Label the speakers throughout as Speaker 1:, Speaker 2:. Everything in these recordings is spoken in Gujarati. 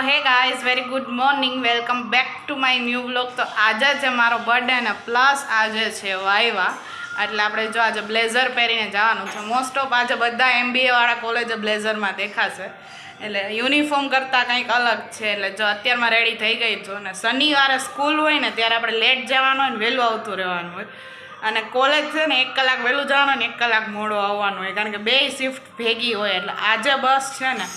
Speaker 1: Hey guys very good morning, welcome back to my new vlog. તો આજે છે મારો બર્થડે ને પ્લસ આજે છે વાયવા, એટલે આપણે જો આજે બ્લેઝર પહેરીને જવાનું છે. મોસ્ટ ઓફ આજે બધા MBA વાળા કોલેજે બ્લેઝરમાં દેખાશે, એટલે યુનિફોર્મ કરતાં કંઈક અલગ છે. એટલે જો અત્યારમાં રેડી થઈ ગઈ છું, અને શનિવારે સ્કૂલ હોય ને ત્યારે આપણે લેટ જવાનું હોય ને વહેલું આવતું રહેવાનું હોય, અને કોલેજ છે ને 1 કલાક વહેલું જવાનું ને 1 કલાક મોડું આવવાનું હોય, કારણ કે 2 શિફ્ટ ભેગી હોય. એટલે આજે બસ છે ને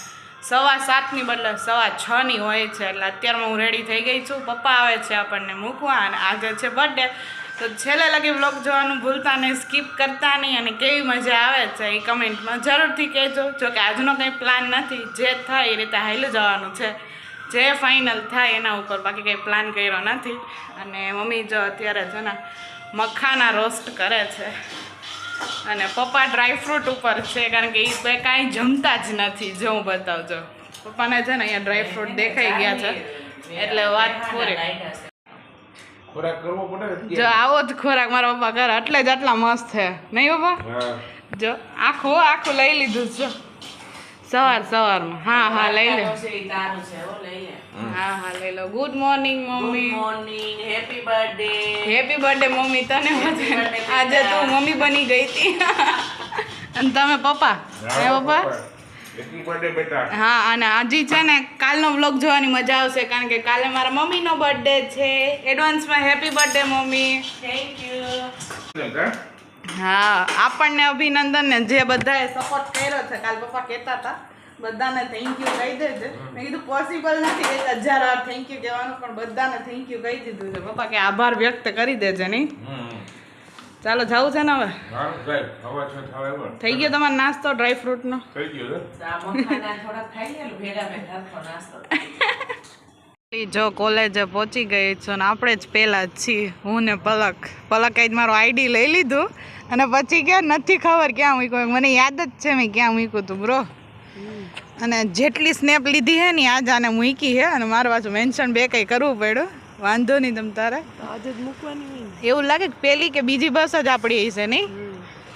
Speaker 1: 7:15 બદલે 6:30 હોય છે. એટલે અત્યારમાં હું રેડી થઈ ગઈ છું. પપ્પા આવે છે આપણને મૂકવા, અને આજે છે બર્થડે. તો છેલ્લે લગી વ્લોગ જોવાનું ભૂલતા નહીં, સ્કીપ કરતા નહીં, અને કેવી મજા આવે છે એ કમેન્ટમાં જરૂરથી કહેજો. જો કે આજનો કંઈ પ્લાન નથી, જે થાય એ રીતે હાલ્યું જવાનું છે, જે ફાઇનલ થાય એના ઉપર, બાકી કંઈ પ્લાન કર્યો નથી. અને મમ્મી જો અત્યારે છે ને મખાના રોસ્ટ કરે છે, અને પપ્પા ડ્રાયફ્રૂટ ઉપર છે, કારણ કે એ કાંઈ જમતા જ નથી. જો હું બતાવજો, પપ્પાને છે ને અહીંયા ડ્રાયફ્રૂટ દેખાઈ ગયા છે, એટલે વાત પૂરી. જો આવો જ ખોરાક મારા પપ્પા કરે, એટલે જ આટલા મસ્ત છે નહીં પપ્પા? જો આખું લઈ લીધું છે સવારમાં. હા લઈ લે. હા લઈ લો. ગુડ મોર્નિંગ મમ્મી.
Speaker 2: Happy birthday.
Speaker 1: હેપી બર્થડે મમ્મી તને. આજે તું મમ્મી બની ગઈ હતી અને તમે પપ્પા. હે પપ્પા? હા, અને હજી છે ને કાલનો વ્લોગ જોવાની મજા આવશે, કારણ કે કાલે મારા મમ્મીનો બર્થડે છે. એડવાન્સમાં happy birthday mummy.
Speaker 2: Thank you.
Speaker 1: હા, આપણને અભિનંદન ને જે બધાએ સપોર્ટ કર્યો છે. કાલ પપ્પા કહેતા હતા બધાને થેન્ક યુ કહી દેજે. મેં કીધું પોસિબલ નથી 1000 વાર થેન્ક યુ કહેવાનું, પણ બધાને થેન્ક યુ કહી દીધું છે. પપ્પા કે આભાર વ્યક્ત કરી દેજે નહીં? ચાલો જવું છે ને હવે? થઈ ગયો તમારો નાસ્તો ડ્રાયફ્રૂટનો? જો કોલેજે પહોંચી ગઈ છું, ને આપણે જ પહેલાં જ છીએ, હું ને પલક જ મારો આઈડી લઈ લીધું, અને પછી ક્યાં નથી ખબર ક્યાં મૂક્યું. મને યાદ જ છે મેં ક્યાં મૂક્યું હતું બ્રો. અને જેટલી સ્નેપ લીધી હે ને આજ આને મૂકી હે, અને મારા પાછું મેન્શન 2 કંઈ કરવું પડ્યું. વાંધો નહીં, તમ તારે
Speaker 2: આજે જ મૂકવાની
Speaker 1: એવું લાગે કે પહેલી કે બીજી બસ જ આપણી હશે નહીં?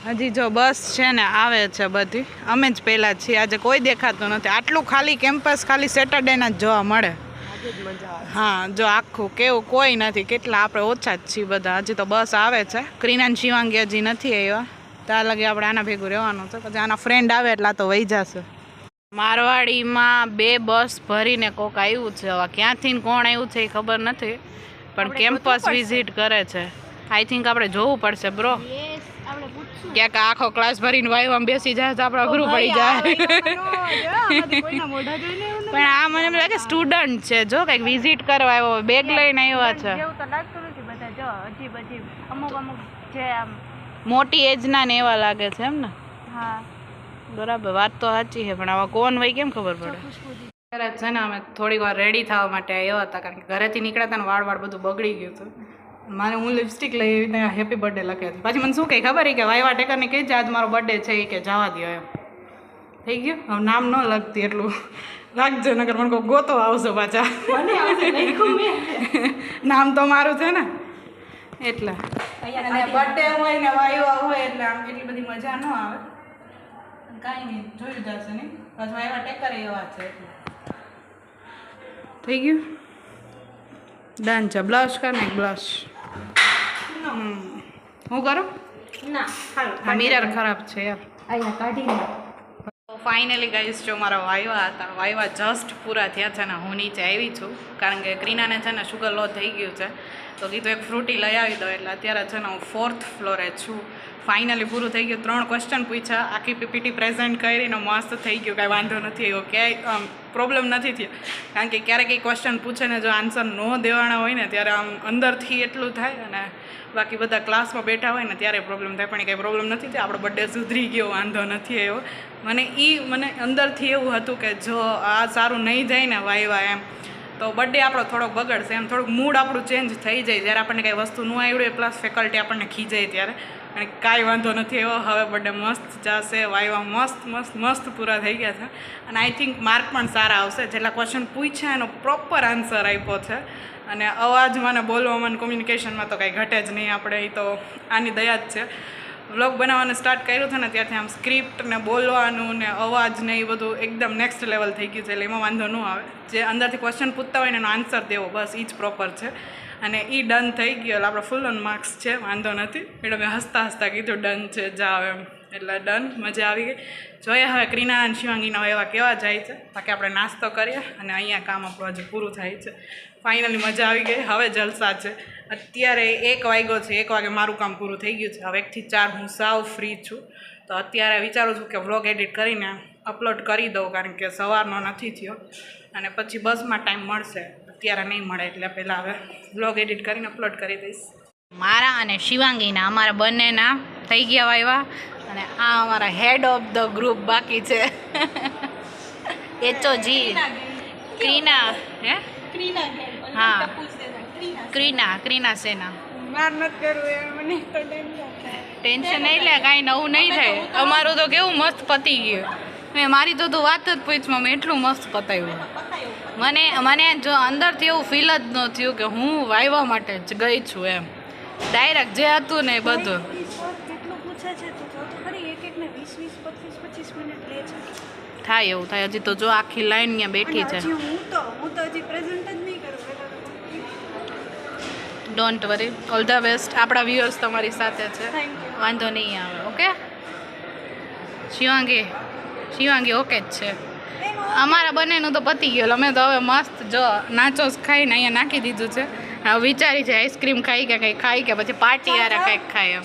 Speaker 1: હજી જો બસ છે ને આવે છે બધી, અમે જ પહેલાં છીએ. આજે કોઈ દેખાતું નથી, આટલું ખાલી કેમ્પસ ખાલી સેટરડેના જ જોવા મળે. હા, જો આખું કેવું કોઈ નથી, કેટલા આપણે ઓછા જ છીએ બધા. હજી તો બસ આવે છે. ક્રીના શિવાંગી હજી નથી આવ્યા, ત્યાં લગી આપણે આના ભેગું રહેવાનું છે. પછી આના ફ્રેન્ડ આવે એટલે આ તો વહી જશે. મારવાડીમાં 2 બસ ભરીને કોક આવ્યું છે. હવે ક્યાંથી કોણ આવ્યું છે એ ખબર નથી, પણ કેમ્પસ વિઝિટ કરે છે. આઈ થિંક આપણે જોવું પડશે બ્રો. ક્યાંક આખો ક્લાસ ભરીને વાયવામાં બેસી જાય તો આપણે અઘરું પડી જાય. પણ આ મને એમ લાગે સ્ટુડન્ટ છે, જો કંઈક વિઝિટ કરવા આવ્યો, બેગ લઈને આવ્યા છે. મોટી એજના ને એવા લાગે છે એમ ને? હા બરાબર, વાત તો સાચી છે, પણ આવા કોણ હોય કેમ ખબર પડે? અત્યારે છે ને અમે થોડીક વાર રેડી થવા માટે આવ્યા હતા, કારણ કે ઘરેથી નીકળ્યા હતા ને વાળ બધું બગડી ગયું હતું. મારે હું લિપસ્ટિક લઈ એવી રીતે હેપી બર્થડે લખે હતી. પછી મને શું કહે ખબર કે વાયવા ટેકરને કહે છે આજ મારો બર્થડે છે, એ કે જવા દો એમ. થઈ ગયું, હવે નામ ન લખતી એટલું રાખજો, નકર મને કોઈ ગોતો આવશે પાછા. નામ તો મારું છે ને એટલે. અને બર્થડે હોય ને વાયવા હોય એટલે આમ એટલી બધી મજા ન આવે. કાંઈ નહીં, જોયું જશે નહીં. પછી વાયવા ટેકર એવા છે એટલે. થઈ ગયું, ડન છે. બ્લશ કર ને બ્લશ. હું કરું ના? હા, મિરર ખરાબ છે યાર, અહીંયા કાઢી. ફાઇનલી ગાઈસ જો મારા વાયવા હતા, વાયવા જસ્ટ પૂરા થયા છે ને હું નીચે આવી છું, કારણ કે ક્રીનાને છે ને શુગર લો થઈ ગયું છે, તો કીધું એક ફ્રૂટી લઈ આવી દો. એટલે અત્યારે છે ને હું 4th ફ્લોરે છું. ફાઇનલી પૂરું થઈ ગયું. 3 ક્વેશ્ચન પૂછ્યા, આખી PPT પ્રેઝન્ટ કરીને મસ્ત થઈ ગયું, કાંઈ વાંધો નથી આવ્યો, ક્યાંય પ્રોબ્લેમ નથી થયો. કારણ કે ક્યારેક એ ક્વેશ્ચન પૂછે ને જો આન્સર ન દેવાના હોય ને ત્યારે આમ અંદરથી એટલું થાય, અને બાકી બધા ક્લાસમાં બેઠા હોય ને ત્યારે પ્રોબ્લેમ થાય. પણ કંઈ પ્રોબ્લેમ નથી થયો, આપણો બર્થડે સુધરી ગયો, વાંધો નથી આવ્યો. મને અંદરથી એવું હતું કે જો આ સારું નહીં જાય ને વાયવા એમ, તો બર્થડે આપણો થોડોક બગડશે એમ, થોડુંક મૂડ આપણું ચેન્જ થઈ જાય જ્યારે આપણને કાંઈ વસ્તુ ન આવડે, પ્લસ ફેકલ્ટી આપણને ખીજાય ત્યારે. અને કાંઈ વાંધો નથી આવ્યો. હવે બર્થડે મસ્ત જશે, વાયવા મસ્ત પૂરા થઈ ગયા છે, અને આઈ થિંક માર્ક પણ સારા આવશે. જેટલા ક્વેશ્ચન પૂછ્યા એનો પ્રોપર આન્સર આપ્યો છે, અને અવાજમાં ને બોલવામાં ને કોમ્યુનિકેશનમાં તો કાંઈ ઘટે જ નહીં આપણે, એ તો આની દયા જ છે. વ્લોગ બનાવવાનું સ્ટાર્ટ કર્યું હતું ને ત્યારથી આમ સ્ક્રિપ્ટ ને બોલવાનું ને અવાજ ને એ બધું એકદમ નેક્સ્ટ લેવલ થઈ ગયું છે એટલે એમાં વાંધો ન આવે. જે અંદરથી ક્વેશ્ચન પૂછતા હોય ને એનો આન્સર દેવો, બસ એ જ પ્રોપર છે. અને એ ડન થઈ ગયો એટલે આપણે ફૂલ ઓન માર્ક્સ છે, વાંધો નથી. એટલે મેં હસતા હસતા કીધું ડન છે, જાવ એમ. એટલે ડન, મજા આવી ગઈ. જોઈએ હવે ક્રીના અને શિવાંગીના એવા કેવા જાય છે. બાકી આપણે નાસ્તો કરીએ અને અહીંયા કામ આપણું હજી પૂરું થાય છે. ફાઇનલી મજા આવી ગઈ. હવે જલસા છે. અત્યારે 1 વાગ્યો છે, 1 વાગે મારું કામ પૂરું થઈ ગયું છે. હવે 1 થી 4 હું સાવ ફ્રી છું. તો અત્યારે વિચારું છું કે વ્લોગ એડિટ કરીને અપલોડ કરી દઉં, કારણ કે સવારનો નથી થયો અને પછી બસમાં ટાઈમ મળશે, અત્યારે નહીં મળે. એટલે પહેલાં હવે વ્લોગ એડિટ કરીને અપલોડ કરી દઈશ. મારા અને શિવાંગીના અમારા બંનેના થઈ ગયા વાયવા અને આ અમારા હેડ ઓફ ધ ગ્રુપ બાકી છે. એચઓજી ક્રીના, હે હા ક્રીના સેના. ટેન્શન નહીં લે, કાંઈ નવું નહીં થાય. અમારું તો કેવું મસ્ત પતી ગયું. મેં મારી તો તું વાત જ પૂછમાં મેં એટલું મસ્ત પતાવ્યું. મને જો અંદરથી એવું ફીલ જ ન થયું કે હું વાયવા માટે જ ગઈ છું એમ. ડાયરેક્ટ જે હતું ને એ બધું થાય એવું થાય. હજી તો જો આખી લાઈન ત્યાં બેઠી છે. Don't worry, all the best. આપણા વ્યુઅર્સ તમારી સાથે છે, વાંધો નહીં આવે. ઓકે શિવાંગી ઓકે જ છે. અમારા બંનેનું તો પતી ગયું. અમે તો હવે મસ્ત જો નાચોસ ખાઈને અહીંયા નાખી દીધું છે. હવે વિચારી છે આઈસ્ક્રીમ ખાઈ કે કંઈ ખાઈ કે પછી પાર્ટી યારે કંઈક ખાય એમ.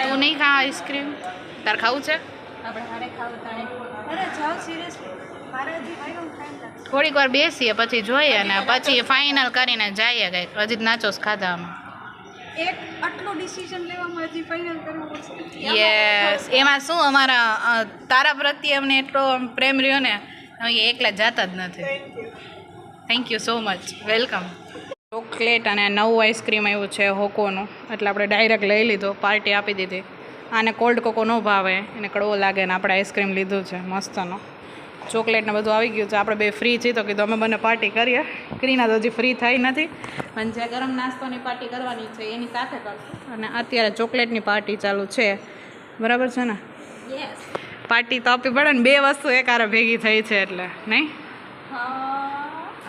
Speaker 1: તું નહીં ખા આઈસ્ક્રીમ? તારે ખાવું છે? થોડીક વાર બેસીએ પછી જોઈએ ને પછી ફાઇનલ કરીને જઈએ કંઈક. હજી નાચોસ ખાધા અમે. યસ, એમાં શું અમારા તારા પ્રત્યે અમને એટલો પ્રેમ રહ્યો ને, અમે એકલા જાતા જ નથી. Thank you so much, welcome. Chocolate અને નવું આઈસ્ક્રીમ આવ્યું છે હોકોનું, એટલે આપણે ડાયરેક્ટ લઈ લીધો, પાર્ટી આપી દીધી. આને કોલ્ડ કોકો ન ભાવે, એને કડવો લાગે ને આપણે આઈસ્ક્રીમ લીધું છે મસ્તનો. ચોકલેટ ને બધું આવી ગયું છે. આપણે બે ફ્રી છીએ તો કીધું અમે બંને પાર્ટી કરીએ. ક્રીના તો હજી ફ્રી થઈ નથી, પણ જે ગરમ નાસ્તાની પાર્ટી કરવાની છે એની સાથે કરશું. અને અત્યારે ચોકલેટની પાર્ટી ચાલુ છે, બરાબર છે ને? પાર્ટી તો આપવી પડે ને, 2 વસ્તુ એકારે ભેગી થઈ છે એટલે નહીં.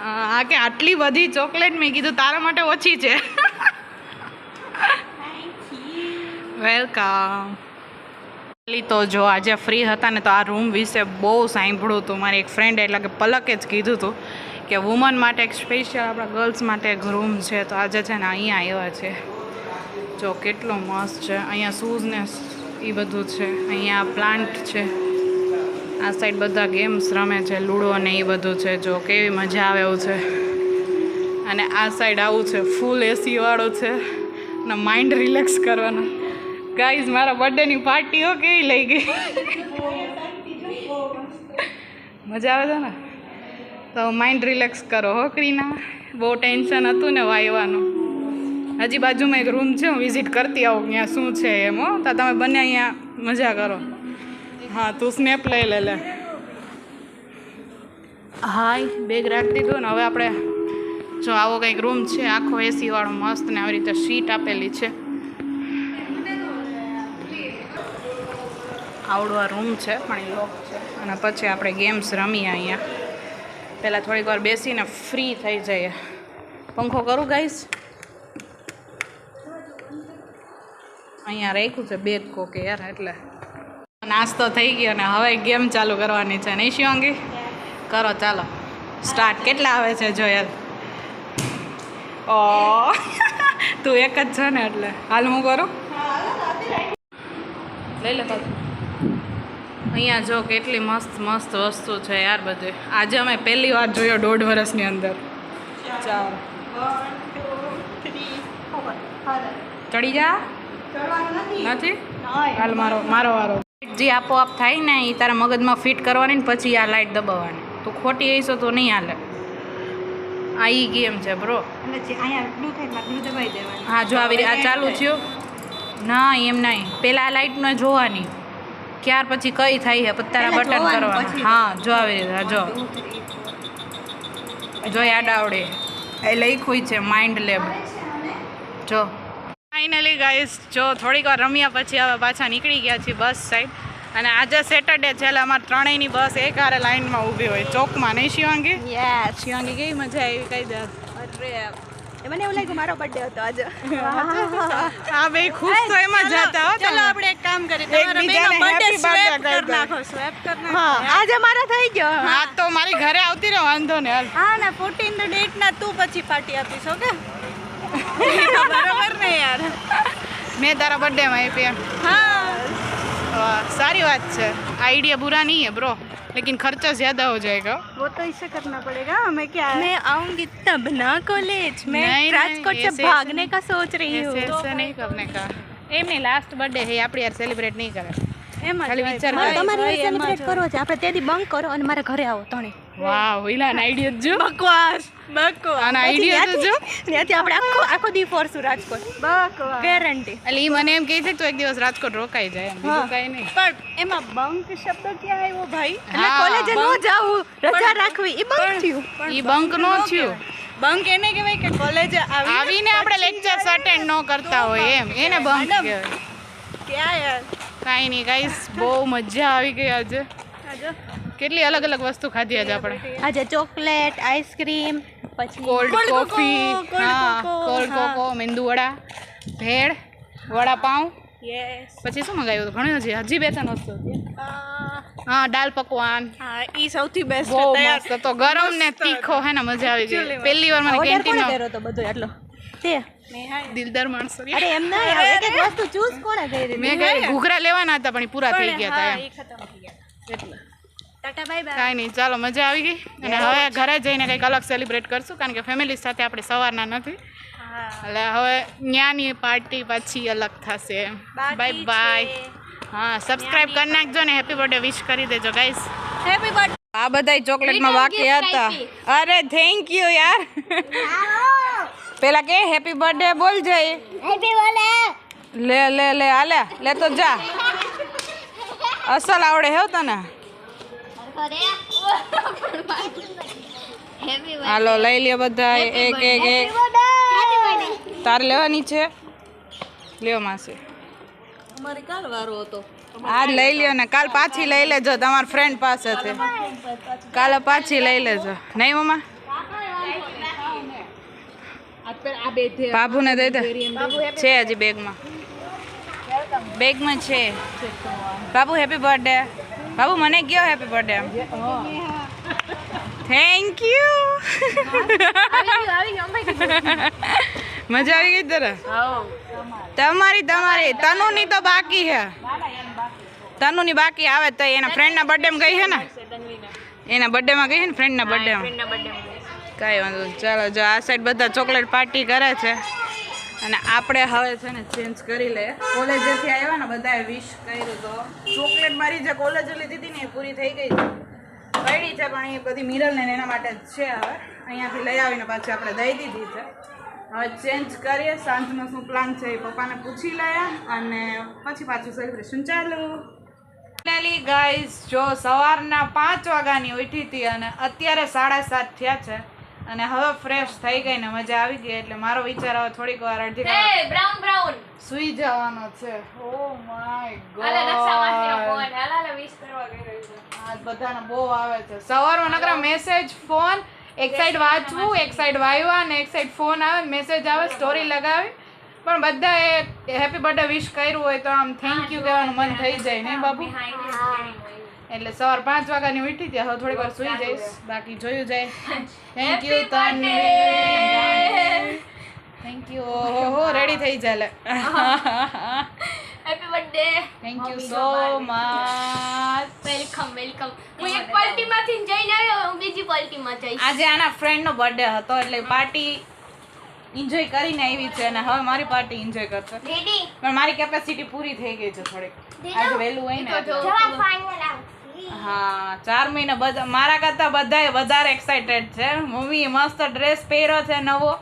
Speaker 1: આ કે આટલી બધી ચોકલેટ મેં કીધું તારા માટે ઓછી છે. વેલકમ. તો જો આજે ફ્રી હતા ને તો આ રૂમ વિશે બહુ સાંભળ્યું હતું. મારી એક ફ્રેન્ડ એટલે કે પલકે જ કીધું હતું કે વુમન માટે એક સ્પેશિયલ આપણા ગર્લ્સ માટે એક રૂમ છે. તો આજે છે ને અહીંયા આવ્યા છે. જો કેટલું મસ્ત છે. અહીંયા શૂઝ ને એ બધું છે. અહીંયા પ્લાન્ટ છે. આ સાઈડ બધા ગેમ્સ રમે છે, લૂડો ને એ બધું છે. જો કેવી મજા આવે એવું છે. અને આ સાઈડ આવું છે, ફૂલ એસી વાળો છે ને માઇન્ડ રિલેક્સ કરવાનું. ગાઈઝ મારા બર્થડેની પાર્ટીઓ કેવી લઈ ગઈ, મજા આવે છે ને? તો માઇન્ડ રિલેક્સ કરો હો ક્રીના. બહુ ટેન્શન હતું ને વાયવાનું. હજી બાજુમાં એક રૂમ છે, હું વિઝિટ કરતી આવું ત્યાં શું છે એમ. હો તો તમે બંને અહીંયા મજા કરો. હા તું સ્નેપ લઈ લે. હાય બેગ રાખી દીધું ને હવે આપણે જો આવો કંઈક રૂમ છે, આખો એસી વાળો મસ્ત ને આવી રીતે સીટ આપેલી છે. આવડો આ રૂમ છે પણ એ લોક છે. અને પછી આપણે ગેમ્સ રમીએ અહીંયા. પહેલાં થોડીક વાર બેસીને ફ્રી થઈ જઈએ. પંખો કરું ગાઈસ? અહીંયા રાખ્યું છે બેગ કોકે યાર, એટલે નાસ્તો થઈ ગયો ને હવે ગેમ ચાલુ કરવાની છે નહીં શિવાંગી? કરો ચાલો સ્ટાર્ટ. કેટલા આવે છે જો યાર. ઓ તું એક જ છે ને એટલે હાલ હું કરું. લઈ લે પાછું. અહીંયા જો કેટલી મસ્ત મસ્ત વસ્તુ છે યાર બધે. આજે અમે પહેલી વાર જોયો 1.5 વર્ષની અંદર. ચાલ ચડી જા. નથી હાલ મારો વારો. જે આપોઆપ થાય ને એ તારા મગજમાં ફિટ કરવાની ને પછી આ લાઇટ દબાવવાની. તું ખોટી હઈશો તો નહીં હાલે. આ ઈ ગેમ છે બ્રો. હા જો આવી આ ચાલુ થયું ના એમ નહીં. પહેલાં આ લાઇટનો જોવાની ક્યાર પછી કઈ થાય છે પછી તારા બટન કરવાના. હા જો આવી રીતે જો યાદ આવડે. એ લખ્યું છે માઇન્ડ લેબ. જો ફાઇનલી ગાઈસ જો થોડીક વાર રમ્યા પછી હવે પાછા નીકળી ગયા છીએ બસ સાઈડ. અને આજે સેટરડે છે એટલે અમારે ત્રણેયની બસ એક હારે લાઈનમાં ઊભી હોય ચોકમાં, નહીં શિવાંગી?
Speaker 3: યસ
Speaker 1: શિવાંગી કેવી મજા આવી કઈ દે.
Speaker 3: અરે મને એવું લાગ્યું મારો બર્થડે હતો આજે.
Speaker 1: હા બે ખુશ તો એમાં જતા હો.
Speaker 3: ચલો આપણે એક કામ કરીએ, તમારા
Speaker 1: એકબીજાને
Speaker 3: બેનો બર્થડે
Speaker 1: happy birthday
Speaker 3: સ્વેપ
Speaker 1: કહી
Speaker 3: કરી
Speaker 1: દો.
Speaker 3: નાખો, સ્વેપ કરી નાખો. હા આજે મારો થઈ ગયો.
Speaker 1: હા તો મારી ઘરે આવતી રહો, વાંધો ને હાલ.
Speaker 3: હા ને 14 ધ ડેટ ના તું પછી પાર્ટી આપીશ ઓકે? બરાબર ને યાર.
Speaker 1: मैं तारा बर्थडे में पे.
Speaker 3: हाँ
Speaker 1: सारी बात है, आइडिया बुरा नहीं है ब्रो, लेकिन खर्चा ज़्यादा हो जाएगा.
Speaker 3: वो तो इसे करना पड़ेगा. हमें क्या है, मैं आऊंगी तब ना कॉलेज. मैं
Speaker 1: नहीं,
Speaker 3: राजकोट
Speaker 1: नहीं,
Speaker 3: से
Speaker 1: ऐसे
Speaker 3: भागने का सोच रही हूँ.
Speaker 1: ऐसे नहीं करने का. एम नहीं, लास्ट बर्थडे है આપણે યાર સેલિબ્રેટ નહીં કરે.
Speaker 3: એમ જ
Speaker 1: ખાલી
Speaker 3: હોય.
Speaker 1: વિચાર
Speaker 3: મારે
Speaker 1: કરો.
Speaker 3: તમારી સેલિબ્રેટ કરવો છે. આપણે તેથી બંક કરો અને મારા ઘરે આવો તણે.
Speaker 1: વાહ ઓલા આઈડિયા જો.
Speaker 3: બકવાસ બકવાસ.
Speaker 1: આના આઈડિયા તો જો.
Speaker 3: ત્યાંથી આપણે આખો દી ફરશું રાજકોટ. બકવાસ ગેરંટી.
Speaker 1: એટલે ઈ મને એમ કહે છે કે તું એક દિવસ રાજકોટ રોકાઈ જાય એમ, બીજું કાંઈ નહીં.
Speaker 3: પણ એમાં બંક શબ્દ ક્યાં આવ્યો ભાઈ? એટલે
Speaker 1: હા,
Speaker 3: કોલેજે ન જાવું, રજા રાખવી ઈ બંક થયું.
Speaker 1: ઈ બંક નો થયું.
Speaker 3: બંક એને કહેવાય કે કોલેજે
Speaker 1: આવીને આપણે લેક્ચર્સ અટેન્ડ ન કરતા હોય એમ, એને બંક કહેવાય.
Speaker 3: ક્યાં યાર
Speaker 1: કાંઈ નહીં ગાઈસ, બહુ મજા આવી ગઈ આજે.
Speaker 3: આજો
Speaker 1: કેટલી અલગ અલગ વસ્તુ ખાધી આજે આપણે.
Speaker 3: આજે ચોકલેટ, આઈસ્ક્રીમ, પછી
Speaker 1: કોલ્ડ કોફી,
Speaker 3: કોલ્ડ
Speaker 1: હા
Speaker 3: કોકો,
Speaker 1: કોલ્ડ
Speaker 3: હા.
Speaker 1: કોકો, મેંદુ વડા, ભેળ, વડાપાઉં,
Speaker 3: યસ.
Speaker 1: પછી શું મંગાવ્યું હતું? ઘણું છે, હજી બે ત્રણ વસ્તુ હતી. હા દાલ પકવાન,
Speaker 3: હા ઈ સૌથી બેસ્ટ
Speaker 1: બહુ મસ્ત હતો, ગરમ ને તીખો, હે ને મજા આવી ગઈ. પહેલી વાર મને કેન્ટીનમાં
Speaker 3: કર્યો તો બધું એટલો તે
Speaker 1: દિલદાર માણસો રહ્યા.
Speaker 3: અરે એમ ના એક એક વસ્તુ ચૂઝ કોણે કરી
Speaker 1: મેં કહ્યું ઘૂઘરા લેવાના હતા પણ ઈ પૂરા થઈ ગયા હતા એમ.
Speaker 3: ઈ ખતમ થઈ ગયા.
Speaker 1: એટલે
Speaker 3: ટાટા બાય બાય.
Speaker 1: કાંઈ નહીં, ચાલો મજા આવી ગઈ. અને હવે ઘરે જઈને કંઈક અલગ સેલિબ્રેટ કરશું, કારણ કે ફેમિલી સાથે આપણે સવારના નથી.
Speaker 3: હા
Speaker 1: એટલે હવે ન્યાની પાર્ટી પછી અલગ થશે. Bye bye. હા સબસ્ક્રાઇબ કરી નાખજો ને હેપી બર્થડે વિશ કરી દેજો ગાઈસ.
Speaker 3: Happy birthday.
Speaker 1: આ બધાય ચોકલેટમાં બાકી હતા. અરે થેન્ક યુ યાર. પેલા કે હેપી બર્થડે બોલ જઈ. લે લે લે આલે લે તો જા. અસલ આવડે હે તને. હાલો લઈ લ્યો બધા એક એક એક. તારે લેવાની છે? લ્યો માસી.
Speaker 3: અમારી કાલ વારો હતો.
Speaker 1: આજ લઈ લ્યો ને કાલ પાછી લઈ લેજો તમારા ફ્રેન્ડ પાસેથી. કાલે પાછી લઈ લેજો નહીં મમ્મા? બાબુને દઈ દે. છે હજી બેગમાં. બેગમાં છે. Babu happy birthday. બાબુ મને કયો હેપી બર્થડે. Thank you. મજા આવી ગઈ તને? તમારી તમારી તનુની તો બાકી છે. તનુની બાકી આવે તો એના ફ્રેન્ડના બર્થડેમાં ગઈ છે ને, એના બર્થડેમાં ગઈ છે ને, ફ્રેન્ડના બર્થડેમાં. કાંઈ વાંધો નહીં. ચાલો જો આ સાઈડ બધા ચોકલેટ પાર્ટી કરે છે અને આપણે હવે છે ને ચેન્જ કરી લે. કોલેજેથી આવ્યા ને બધાએ વિશ કર્યું તો ચોકલેટ મારી જે કોલેજે લીધી હતી ને એ પૂરી થઈ ગઈ છે, પડી છે પણ એ બધી મિરલને એના માટે જ છે. હવે અહીંયાથી લઈ આવીને પાછી આપણે દઈ દીધી છે. હવે ચેન્જ કરીએ, સાંજનો શું પ્લાન છે એ પપ્પાને પૂછી લઈએ અને પછી પાછું સેલિબ્રેશન ચાલુ. ફાઇનલી ગાઈઝ જો સવારના 5 વાગ્યાની ઉઠી હતી અને અત્યારે 7:30 થયા છે અને હવે ફ્રેશ થઈ ગઈ ને મજા આવી ગઈ. એટલે મારો વિચાર હવે થોડીક વાર અડધી કલાક
Speaker 2: બ્રાઉન બ્રાઉન
Speaker 1: સુઈ જવાનો છે. ઓ માય
Speaker 2: હાલે રક્ષામાંથી
Speaker 1: ગોડ,
Speaker 2: ફોન હાલે વિશ કરવા ગઈ રહી છે.
Speaker 1: આજ બધાને બહુ આવે છે સવારમાં નકરા મેસેજ ફોન, એક સાઈડ વાંચવું, એક સાઈડ વાયવા અને એક સાઈડ ફોન આવે, મેસેજ આવે, સ્ટોરી લગાવી. પણ બધાએ હેપી બર્થડે વિશ કર્યું હોય તો આમ થેન્ક યુ કહેવાનું મન થઈ જાય ને બાબુ. એટલે સવાર 5 વાગ્યાની ઉઠી ત્યાં હવે થોડીક વાર સુઈ જઈશ, બાકી જોયું જાય. થેન્ક યુ તને, થેન્ક યુ. ઓહો રેડી થઈ જાય લે.
Speaker 2: Happy birthday.
Speaker 1: Thank you so much.
Speaker 2: Welcome welcome. હું એક પાર્ટીમાંથી જઈને આવ્યો, હું બીજી પાર્ટીમાં જઈશ.
Speaker 1: આજે આના ફ્રેન્ડનો બર્થડે હતો એટલે પાર્ટી એન્જોય કરીને આવી છે અને હવે મારી પાર્ટી એન્જોય કરશે.
Speaker 2: રેડી
Speaker 1: પણ મારી કેપેસિટી પૂરી થઈ ગઈ છે થોડીક. આજે વહેલું હોય ને એટલે. હા 4 મહિના બધા મારા કરતાં બધાએ વધારે એક્સાઇટેડ છે. મમ્મીએ મસ્ત ડ્રેસ પહેર્યો છે નવો,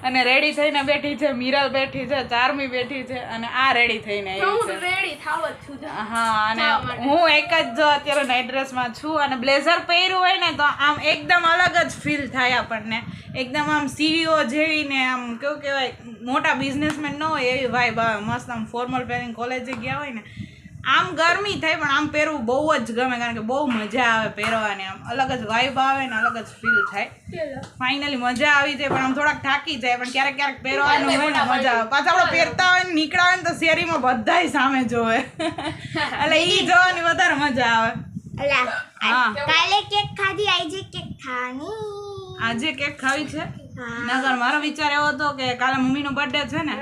Speaker 1: અને રેડી થઈને બેઠી છે, મિરલ બેઠી છે, ચાર્મી બેઠી છે અને આ રેડી થઈને આવી
Speaker 2: હું
Speaker 1: છે.
Speaker 2: રેડી થાવ જ છું જો.
Speaker 1: હા અને હું એક જ જો અત્યારે નાઇટ ડ્રેસમાં છું અને બ્લેઝર પહેર્યું હોય ને તો આમ એકદમ અલગ જ ફીલ થાય આપણને. એકદમ આમ સીઈઓ જેવી ને આમ કેવું કહેવાય મોટા બિઝનેસમેન ન હોય એવી વાઇબ આવે. મસ્ત આમ ફોર્મલ પહેરીને કોલેજે ગયા હોય ને આમ ગરમી થાય પણ આમ પહેરવું બહુ જ ગમે કારણ કે બહુ મજા આવે પહેરવાની. આમ અલગ જ વાઇબ આવે ને અલગ જ ફીલ થાય. ફાઇનલી મજા આવી જાય પણ આમ થોડાક થાકી જાય પણ ક્યારેક ક્યારેક પહેરવાનું હોય ને મજા આવે. પાછા આપણે પહેરતા હોય ને નીકળ્યા હોય ને તો શેરીમાં બધાય સામે જોવે એટલે ઈ જોવાની વધારે મજા આવે. હા
Speaker 3: કાલે કેક ખાધી આજે કેક ખાની.
Speaker 1: આજે કેક ખાવી છે નગર. મારો વિચાર એવો હતો કે કાલે મમ્મીનો બર્થડે છે ને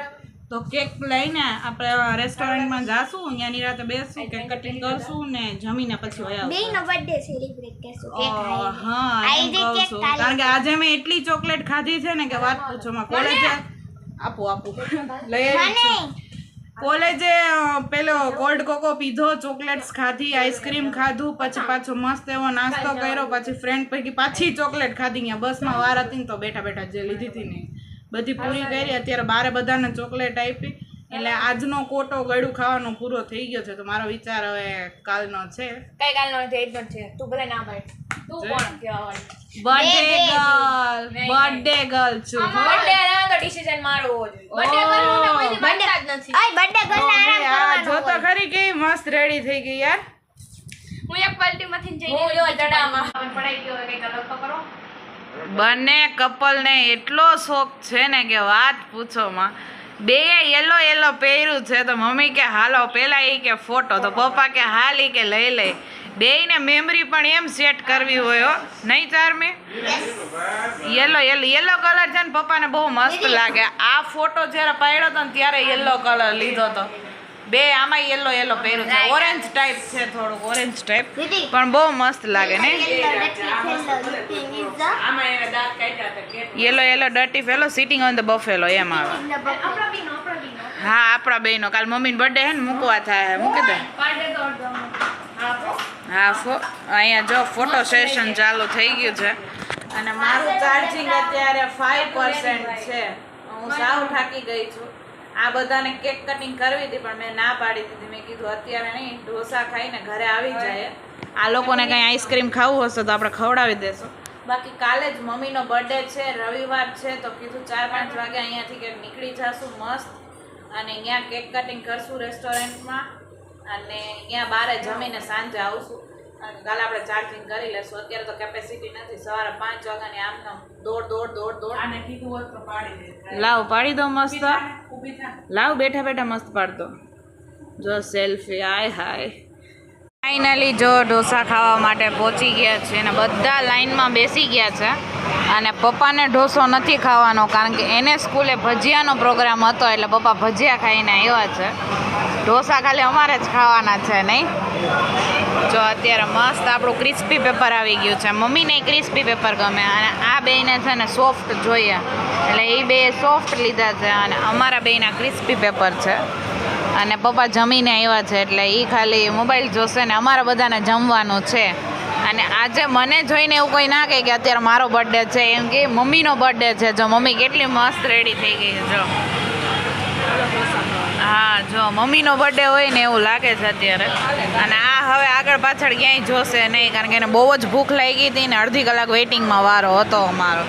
Speaker 1: તો કેક લઈને આપણે રેસ્ટોરન્ટમાં જાશું, ત્યાંની રાતે બેસશું, કેક કટિંગ કરશું ને જમીને પછી વયા આવશું.
Speaker 3: બેયનો બર્થડે સેલિબ્રેટ કરશું કેક ખાઈને.
Speaker 1: હા એમ કહું છું. કારણ કે આજે મેં એટલી ચોકલેટ ખાધી છે ને કે વાત પૂછો માં. કોલેજે આપું લઈ આવી છું. કોલેજે પેલો કોલ્ડ કોકો પીધો, ચોકલેટ્સ ખાધી, આઈસ્ક્રીમ ખાધું, પછી પાછો મસ્ત એવો નાસ્તો કર્યો, પછી ફ્રેન્ડ પૈકી પાછી ચોકલેટ ખાધી. ત્યાં બસમાં વાર હતી ને તો બેઠા બેઠા જે લીધી હતી ને બધી પૂરી કરી. અત્યારે બારે બધાને ચોકલેટ આપી એટલે આજનો કોટો ગળું ખાવાનો પૂરો થઈ ગયો છે. તો મારો વિચાર હવે કાલનો છે.
Speaker 2: કઈ ગાલનો નથી એકદમ છે. તું ભલે ના પાડ. તું કોણ કહેવાય?
Speaker 1: બર્થડે ગર્લ છું.
Speaker 2: બર્થડે ના તો ડિસિઝન મારો હોવો જોઈએ. બર્થડે કરવાનો તો કોઈ બનતા જ નથી.
Speaker 3: ઓય બર્થડે ગર્લને આરામ
Speaker 1: જો તો ખરી કેવી મસ્ત રેડી થઈ ગઈ યાર.
Speaker 2: હું એક પલટીમાંથી જઈને જો દડામાં પડાઈ ગયો કઈ કલર કરો.
Speaker 1: બંને કપલને એટલો શોખ છે ને કે વાત પૂછો માં. બે યલો યલો પહેર્યું છે તો મમ્મી કે હાલો પેલા એ કે ફોટો તો પપ્પા કે હાલ ઈ કે લઈ લઈ. બેયને મેમરી પણ એમ સેટ કરવી હોય હો નહીં Charmi? Yellow yellow yellow colour છે ને પપ્પાને બહુ મસ્ત લાગે. આ ફોટો જ્યારે પાડ્યો હતો ને ત્યારે યલો કલર લીધો હતો. બે આમાં યલો યલો પહેર્યું છે. ઓરેન્જ ટાઈપ છે, થોડુંક ઓરેન્જ ટાઈપ પણ બહુ મસ્ત લાગે ને. Yellow yellow dirty fellow sitting on the buffalo એમ આવે. હા આપણા બેનો કાલ મમ્મીનો બર્થડે હે ને મૂકવા થાય. મૂકી દે. હા અહીંયા જો ફોટો સેશન ચાલુ થઈ ગયું છે અને મારું ચાર્જિંગ અત્યારે 5% છે. હું સાવ થાકી ગઈ છું. આ બધાને કેક કટિંગ કરવી હતી પણ મેં ના પાડી દીધી. મેં કીધું અત્યારે નહીં, ઢોસા ખાઈને ઘરે આવી જાય. આ લોકોને કંઈ આઈસ્ક્રીમ ખાવું હશે તો આપણે ખવડાવી દેશું. બાકી કાલે જ મમ્મીનો બર્થડે છે, રવિવાર છે તો કીધું 4-5 વાગે અહીંયાથી કેક નીકળી જશું મસ્ત અને અહીંયા કેક કટિંગ કરશું રેસ્ટોરન્ટમાં અને અહીંયા બહાર જમીને સાંજે આવશું. અને કાલે આપણે ચાર્જિંગ કરી લેશું. અત્યારે તો કેપેસિટી નથી. સવારે 5 વાગ્યાની આમને દોડ. આને કીધું હોત તો પાડી દે. લાવ પાડી દો મસ્ત. લાવ બેઠા બેઠા મસ્ત પાડતો. જો સેલ્ફી. આય હાય. ફાઇનલી જો ઢોસા ખાવા માટે પહોંચી ગયા છે અને બધા લાઈનમાં બેસી ગયા છે અને પપ્પાને ઢોસો નથી ખાવાનો કારણ કે એને સ્કૂલે ભજીયાનો પ્રોગ્રામ હતો એટલે પપ્પા ભજીયા ખાઈને આવ્યા છે. ઢોસા ખાલી અમારે જ ખાવાના છે નહીં. જો અત્યારે મસ્ત આપણું ક્રિસ્પી પેપર આવી ગયું છે. મમ્મીને ક્રિસ્પી પેપર ગમે અને આ બેને છે ને સોફ્ટ જોઈએ એટલે એ બે સોફ્ટ લીધા છે અને અમારા બેના ક્રિસ્પી પેપર છે. અને પપ્પા જમીને આવ્યા છે એટલે એ ખાલી મોબાઈલ જોશે ને અમારા બધાને જમવાનું છે. અને આજે મને જોઈને એવું કોઈ ના કહે કે અત્યારે મારો બર્થડે છે, એમ કે મમ્મીનો બર્થડે છે. જો મમ્મી કેટલી મસ્ત રેડી થઈ ગઈ છે. જો હા જો મમ્મીનો બર્થડે હોય ને એવું લાગે છે અત્યારે. અને આ હવે આગળ પાછળ ક્યાંય જોશે નહીં કારણ કે એને બહુ જ ભૂખ લાગી હતી ને અડધી કલાક વેઇટિંગમાં વારો હતો અમારો.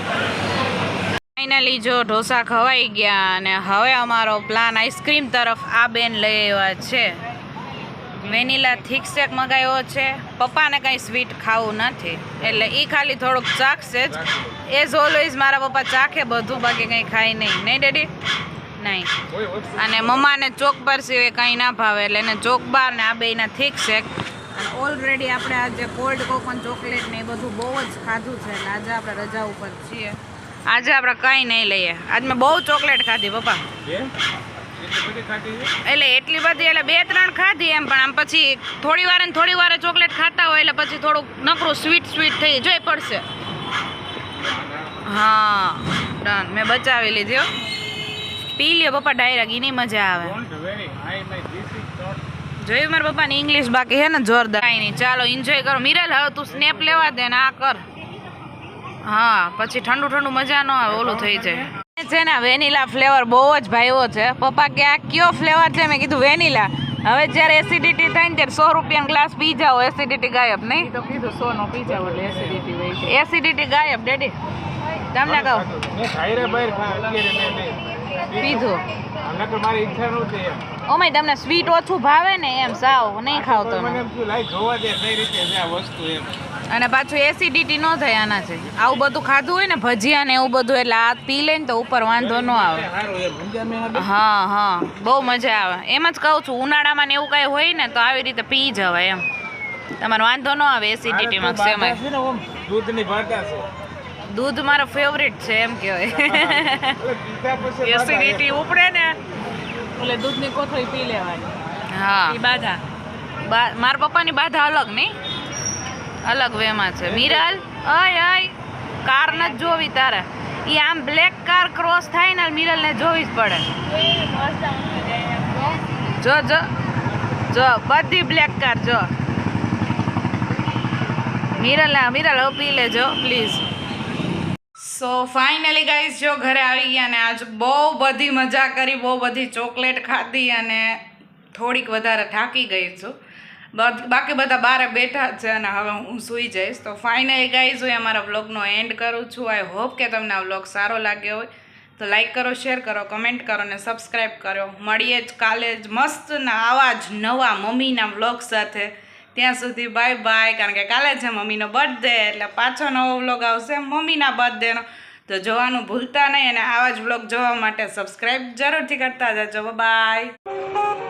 Speaker 1: ફાઇનલી જો ઢોસા ખવાઈ ગયા અને હવે અમારો પ્લાન આઈસ્ક્રીમ તરફ આ બેન લઈ આવ્યા છે. વેનીલા થીક શેક મગાવ્યો છે. પપ્પાને કંઈ સ્વીટ ખાવું નથી એટલે એ ખાલી થોડુંક ચાખશે જ. એઝ ઓલવેઝ મારા પપ્પા ચાખે બધું બાકી કંઈ ખાય નહીં. નહીં ડેડી? નહીં. અને મમ્માને ચોકબાર સિવાય કંઈ ના ભાવે એટલે એને ચોકબાર ને આ બેના થીક શેક. અને ઓલરેડી આપણે આજે કોલ્ડ કોકોન ચોકલેટ ને એ બધું બહુ જ ખાધું છે એટલે આજે આપણે રજા ઉપર છીએ. આજે આપણે કંઈ નહીં લઈએ. આજ મેં બહુ ચોકલેટ ખાધી પપ્પા. એટલે એટલી બધી એટલે 2-3 ખાધી એમ પણ આમ પછી થોડી વાર ચોકલેટ ખાતા હોય એટલે પછી થોડુંક નકરું સ્વીટ થઈ જોઈ પડશે. હા ડન. મેં બચાવી લીધી. પી લ્યો પપ્પા ડાયરેક્ટ. એની મજા આવે. જોયું મારા પપ્પાની ઇંગ્લિશ બાકી હે ને જોરદાર. કાંઈ નહીં ચાલો એન્જોય કરો. મિરલ હવે તું સ્નેપ લેવા દે ને આ કર. હા પછી ઠંડુ મજા ન આવે ઓલું થઈ જાય. છે ને વેનીલા ફ્લેવર બહુ જ ભાવ્યો છે. પપ્પા કે આ કયો ફ્લેવર છે? મેં કીધું વેનીલા. હવે જ્યારે એસિડિટી થાય ને ત્યારે 100 રૂપિયાનો ગ્લાસ પી જાઓ, એસિડિટી ગાયબ. નહીં તો કીધું 100 નો પી જાઓ એટલે એસિડિટી વહી જાય. એસિડિટી ગાયબ ડેડી. તમને કહું પીધું. ઓમાય તમને સ્વીટ ઓછું ભાવે ને એમ સાવ નહીં ખાવ તમે. અને પાછું એસિડિટી ન થાય આના છે. આવું બધું ખાધું હોય ને ભજીયા ને એવું બધું એટલે આ પી લે ને તો ઉપર વાંધો ન આવે. હા હા બહુ મજા આવે. એમ જ કહું છું ઉનાળામાં ને એવું કાંઈ હોય ને તો આવી રીતે પી જવાય એમ. તમારો વાંધો ન આવે એસિડિટીમાં. સેમાય દૂધ મારો ફેવરેટ છે એમ કહેવાય. એસિડિટી ઉપડે ને એટલે દૂધની કોથળી પી લેવાની. હા બાધા મારા પપ્પાની બાધા અલગ નહીં, અલગ વેમાં છે. મિરાલ અય અય કાર નથી જોવી તારે. એ આમ બ્લેક કાર ક્રોસ થાય ને મિરાલ ને જોવી જ પડે. જો જો જો બધી બ્લેક કાર જો. મિરાલ મિરાલ હવે પી લેજો પ્લીઝ. સો ફાઇનલી ગાઈઝ જો ઘરે આવી ગયા અને આજ બહુ બધી મજા કરી, બહુ બધી ચોકલેટ ખાધી અને થોડીક વધારે થાકી ગઈ છું. બાકી બધા બહાર બેઠા છે અને હવે હું સૂઈ જઈશ. તો ફાઇનલી ગાઈઝ હું અમારા વ્લોગનો એન્ડ કરું છું. આઈ હોપ કે તમને આ વ્લોગ સારો લાગ્યો હોય તો લાઈક કરો, શેર કરો, કમેન્ટ કરો અને સબસ્ક્રાઈબ કરો. મળીએ જ કાલે જ મસ્ત આવા જ નવા મમ્મીના વ્લોગ સાથે. ત્યાં સુધી બાય બાય. કારણ કે કાલે છે મમ્મીનો બર્થડે એટલે પાછો નવો વ્લોગ આવશે મમ્મીના બર્થડેનો. તો જોવાનું ભૂલતા નહીં અને આવા જ વ્લોગ જોવા માટે સબસ્ક્રાઈબ જરૂરથી કરતા જજો. બાય.